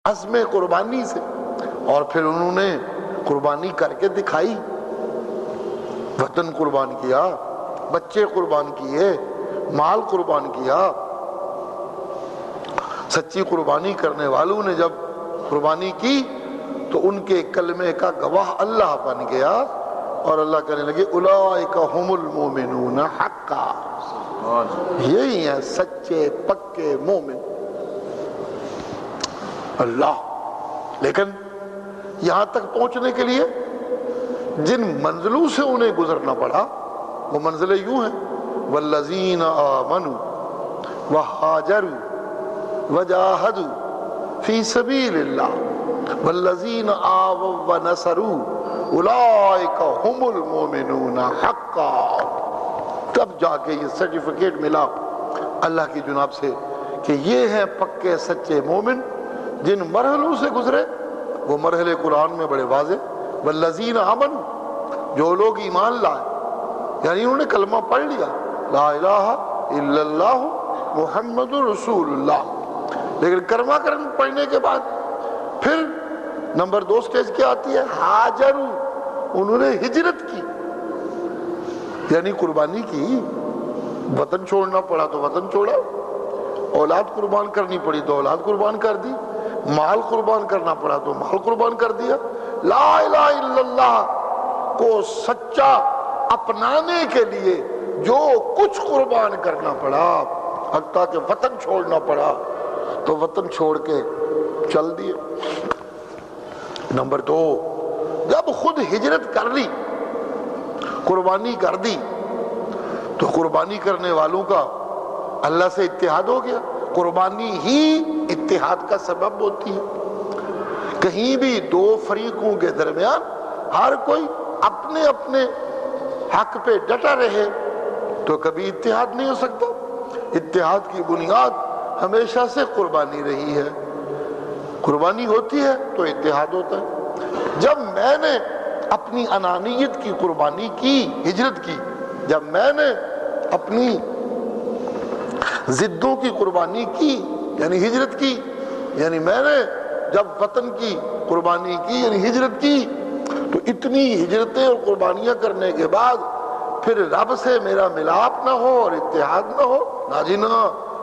عزم قربانی سے، اور پھر انہوں نے قربانی کر کے دکھائی، وطن قربان کیا، بچے قربان کیے، مال قربان کیا۔ سچی قربانی کرنے والوں نے جب قربانی کی تو ان کے کلمے کا گواہ اللہ بن گیا، اور اللہ کہنے لگے اولئک ھم المؤمنون حقا، یہی ہیں سچے پکے مومن اللہ۔ لیکن یہاں تک پہنچنے کے لیے جن منزلوں سے انہیں گزرنا پڑا وہ منزلیں یوں ہیں، والذین آمنوا وہاجروا وجاہدوا فی سبیل اللہ والذین آووا ونصروا اولئک ھم المؤمنون حقا۔ تب جا کے یہ سرٹیفکیٹ ملا اللہ کی جناب سے کہ یہ ہیں پکے سچے مومن۔ جن مرحلوں سے گزرے وہ مرحلے قرآن میں بڑے واضح، والذین آمنوا، جو لوگ ایمان لائے، یعنی انہوں نے کلمہ پڑھ لیا، لا الہ الا اللہ محمد رسول اللہ، لیکن کلمہ پڑھنے کے بعد پھر نمبر 2 سٹیج کیا آتی ہے؟ ہاجروا، انہوں نے ہجرت کی، یعنی قربانی کی، وطن چھوڑنا پڑا تو وطن چھوڑا، اولاد قربان کرنی پڑی تو اولاد قربان کر دی، مال قربان کرنا پڑا تو مال قربان کر دیا۔ لا الہ الا اللہ کو سچا اپنانے کے لیے جو کچھ قربان کرنا پڑا، حتیٰ کہ وطن چھوڑنا پڑا تو وطن چھوڑ کے چل دیے۔ نمبر 2، جب خود ہجرت کر لی، قربانی کر دی، تو قربانی کرنے والوں کا اللہ سے اتحاد ہو گیا۔ قربانی ہی اتحاد کا سبب ہوتی ہے۔ کہیں بھی 2 فریقوں کے درمیان ہر کوئی اپنے اپنے حق پہ ڈٹا رہے تو کبھی اتحاد نہیں ہو سکتا۔ اتحاد کی بنیاد ہمیشہ سے قربانی رہی ہے، قربانی ہوتی ہے تو اتحاد ہوتا ہے۔ جب میں نے اپنی انانیت کی قربانی کی، ہجرت کی، جب میں نے اپنی ضدوں کی قربانی کی یعنی ہجرت کی، یعنی میں نے جب وطن کی قربانی کی یعنی ہجرت کی، تو اتنی ہجرتیں اور قربانیاں کرنے کے بعد پھر رب سے میرا ملاپ نہ ہو اور اتحاد نہ ہو، نا جی نا،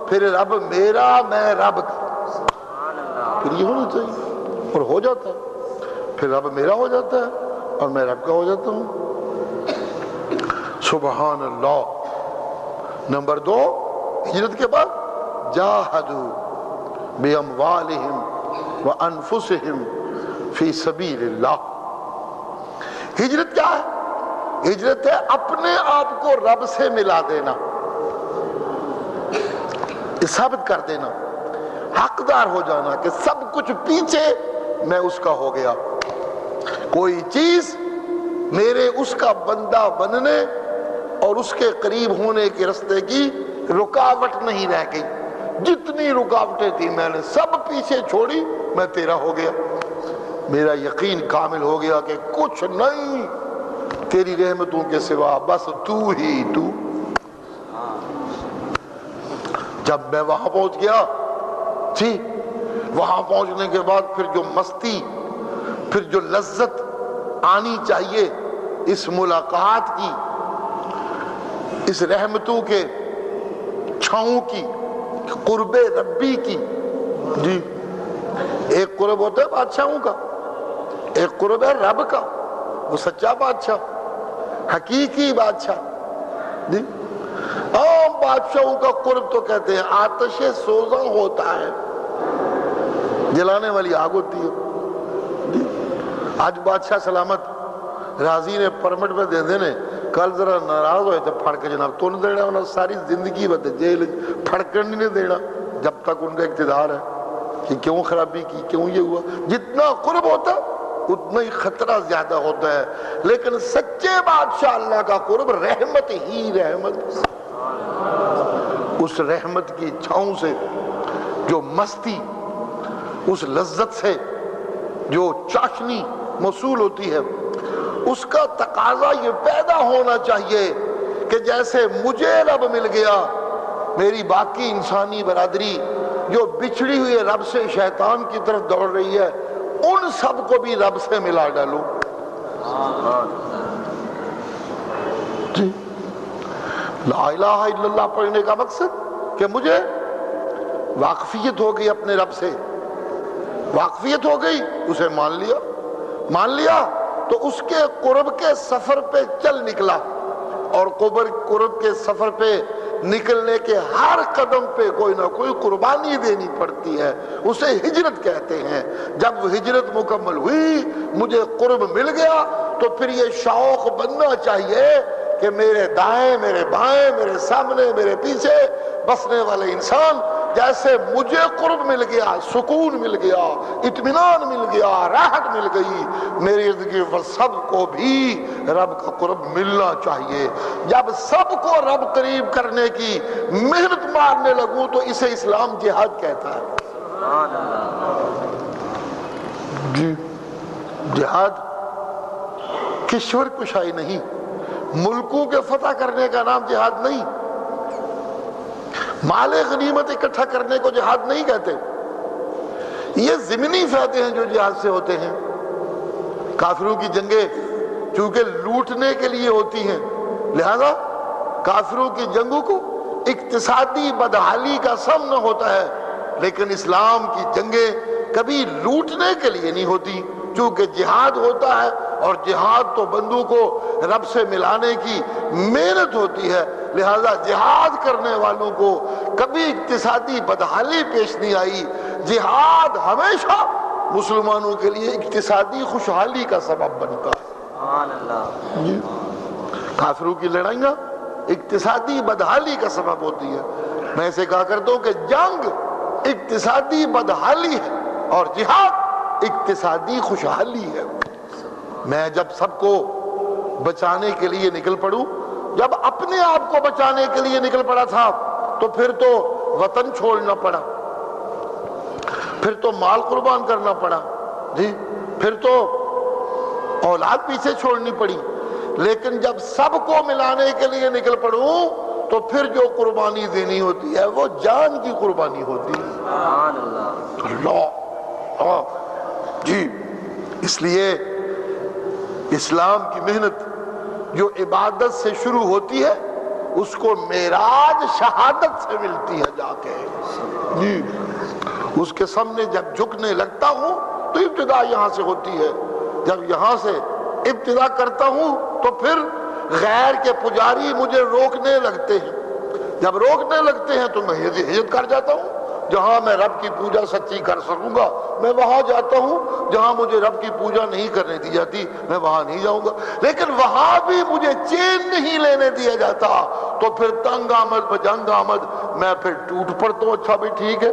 پھر رب میرا میں رب کا، پھر یہ ہونا چاہیے، اور ہو جاتا ہے، پھر رب میرا ہو جاتا ہے اور میں رب کا ہو جاتا ہوں۔ سبحان اللہ۔ نمبر 2، ہجرت کے بعد جاہدوا باموالہم وانفسہم فی سبیل اللہ۔ ہجرت کیا ہے؟ ہجرت ہے اپنے آپ کو رب سے ملا دینا، ثابت کر دینا، حقدار ہو جانا کہ سب کچھ پیچھے میں اس کا ہو گیا، کوئی چیز میرے اس کا بندہ بننے اور اس کے قریب ہونے کے راستے کی رکاوٹ نہیں رہ گئی۔ جتنی رکاوٹیں تھی میں نے سب پیچھے چھوڑی، میں تیرا ہو گیا، میرا یقین کامل ہو گیا کہ کچھ نہیں تیری رحمتوں کے سوا، بس تو ہی تو۔ جب میں وہاں پہنچ گیا جی، وہاں پہنچنے کے بعد پھر جو مستی، پھر جو لذت آنی چاہیے اس ملاقات کی، اس رحمتوں کے چھاؤں کی، قرب ربی کی، جی ایک قرب ہوتا ہے بادشاہوں کا، ایک قرب ہے رب کا، وہ سچا بادشاہ، حقیقی بادشاہ، جی عام بادشاہوں کا قرب تو کہتے ہیں آتش سوزاں ہوتا ہے، جلانے والی آگ ہوتی ہے، جی آج بادشاہ سلامت راضی نے پرمٹ پہ دے دینے، کل ذرا ناراض ہوئے تھے پھڑ کے جناب تو نہیں دینا، انہوں نے ساری زندگی بتے جیل پھڑ کر نہیں دینا جب تک ان کا اقتدار ہے کہ کیوں خرابی کی، کیوں یہ ہوا۔ جتنا قرب ہوتا اتنا ہی خطرہ زیادہ ہوتا ہے، لیکن سچے بادشاہ اللہ کا قرب رحمت ہی رحمت، اس رحمت کی چھاؤں سے جو مستی، اس لذت سے جو چاشنی موصول ہوتی ہے، اس کا تقاضا یہ پیدا ہونا چاہیے کہ جیسے مجھے رب مل گیا، میری باقی انسانی برادری جو بچھڑی ہوئی رب سے شیطان کی طرف دوڑ رہی ہے، ان سب کو بھی رب سے ملا ڈالو. جی لا الہ الا اللہ پڑھنے کا مقصد کہ مجھے واقفیت ہو گئی اپنے رب سے، واقفیت ہو گئی، اسے مان لیا تو اس کے قرب کے سفر پہ چل نکلا. اور قرب کے سفر پہ نکلنے کے ہر قدم پہ کوئی نہ کوئی قربانی دینی پڑتی ہے، اسے ہجرت کہتے ہیں. جب وہ ہجرت مکمل ہوئی، مجھے قرب مل گیا، تو پھر یہ شوق بننا چاہیے کہ میرے دائیں، میرے بائیں، میرے سامنے، میرے پیچھے بسنے والے انسان جیسے مجھے قرب مل گیا، سکون مل گیا، اطمینان مل گیا، راحت مل گئی، میرے ارد گرد سب کو بھی رب کا قرب ملنا چاہیے. جب سب کو رب قریب کرنے کی محنت مارنے لگوں تو اسے اسلام جہاد کہتا ہے. جی جہاد کشور کشائی نہیں، ملکوں کے فتح کرنے کا نام جہاد نہیں، مال غنیمت اکٹھا کرنے کو جہاد نہیں کہتے. یہ ضمنی فائدے ہیں جو جہاد سے ہوتے ہیں. کافروں کی جنگیں چونکہ لوٹنے کے لیے ہوتی ہیں، لہذا کافروں کی جنگوں کو اقتصادی بدحالی کا سامنا ہوتا ہے. لیکن اسلام کی جنگیں کبھی لوٹنے کے لیے نہیں ہوتی، چونکہ جہاد ہوتا ہے، اور جہاد تو بندوں کو رب سے ملانے کی محنت ہوتی ہے. لہذا جہاد کرنے والوں کو کبھی اقتصادی بدحالی پیش نہیں آئی. جہاد ہمیشہ مسلمانوں کے لیے اقتصادی خوشحالی کا سبب بنتا ہے. کافروں کی لڑائیاں اقتصادی بدحالی کا سبب ہوتی ہے. میں اسے کہا کرتا ہوں کہ جنگ اقتصادی بدحالی ہے اور جہاد اقتصادی خوشحالی ہے. میں جب سب کو بچانے کے لیے نکل پڑوں، جب اپنے آپ کو بچانے کے لیے نکل پڑا تھا تو پھر تو وطن چھوڑنا پڑا، پھر تو مال قربان کرنا پڑا، جی پھر تو اولاد پیچھے چھوڑنی پڑی. لیکن جب سب کو ملانے کے لیے نکل پڑوں تو پھر جو قربانی دینی ہوتی ہے وہ جان کی قربانی ہوتی ہے. اللہ جی اس لیے اسلام کی محنت جو عبادت سے شروع ہوتی ہے اس کو معراج شہادت سے ملتی ہے جا کے. جی اس کے سامنے جب جھکنے لگتا ہوں تو ابتدا یہاں سے ہوتی ہے. جب یہاں سے ابتدا کرتا ہوں تو پھر غیر کے پجاری مجھے روکنے لگتے ہیں. جب روکنے لگتے ہیں تو میں ہجرت کر جاتا ہوں. جہاں میں رب کی پوجا سچی کر سکوں گا میں وہاں جاتا ہوں، جہاں مجھے رب کی پوجا نہیں کرنے دی جاتی میں وہاں نہیں جاؤں گا. لیکن وہاں بھی مجھے چین نہیں لینے دیا جاتا تو پھر تنگ آمد بجنگ آمد میں پھر ٹوٹ پڑتا ہوں. اچھا بھی ٹھیک ہے،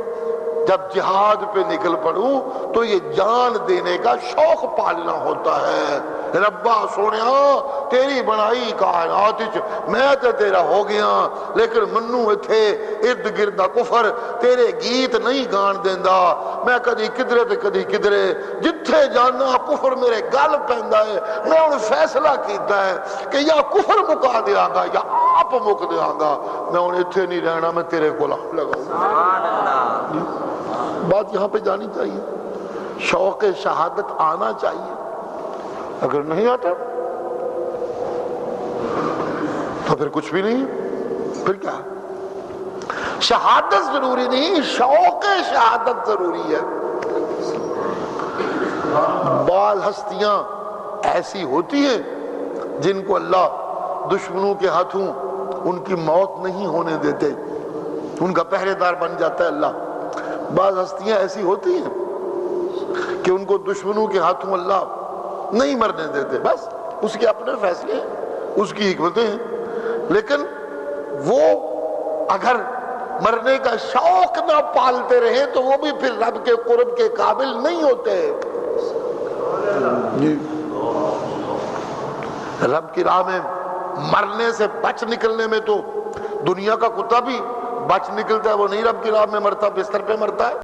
جب جہاد پہ نکل پڑوں تو یہ جان دینے کا شوق پالنا ہوتا ہے. ربا سونیا تیری بنائی کائنات میں تے تیرا ہو گیا، لیکن منو تھے ارد گرد کفر تیرے گیت نہیں گان دیندا. میں کدی کدرے تے کدی کدرے جتھے جانا کفر میرے گل پیندا ہے. میں ان فیصلہ کیتا ہے کہ یا کفر مکا دیاں گا یا آپ مک دیاں گا. میں ان اتھے نہیں رہنا، میں تیرے کو لگاؤں. سبحان اللہ. بات یہاں پہ جانی چاہیے، شوق شہادت آنا چاہیے. اگر نہیں آتا تو پھر کچھ بھی نہیں. پھر کیا شہادت ضروری نہیں، شوق شہادت ضروری ہے. بعض ہستیاں ایسی ہوتی ہیں جن کو اللہ دشمنوں کے ہاتھوں ان کی موت نہیں ہونے دیتے، ان کا پہرے دار بن جاتا ہے اللہ. بعض ہستیاں ایسی ہوتی ہیں کہ ان کو دشمنوں کے ہاتھوں اللہ نہیں مرنے دیتے، بس اس کے اپنے فیصلے ہیں، اس کی حکمتیں ہیں. لیکن وہ اگر مرنے کا شوق نہ پالتے رہے تو وہ بھی پھر رب کے قرب کے قابل نہیں ہوتے. رب کی راہ میں مرنے سے بچ نکلنے میں تو دنیا کا کتا بھی بچ نکلتا ہے، وہ نہیں رب کی راہ میں مرتا، بستر پہ مرتا ہے.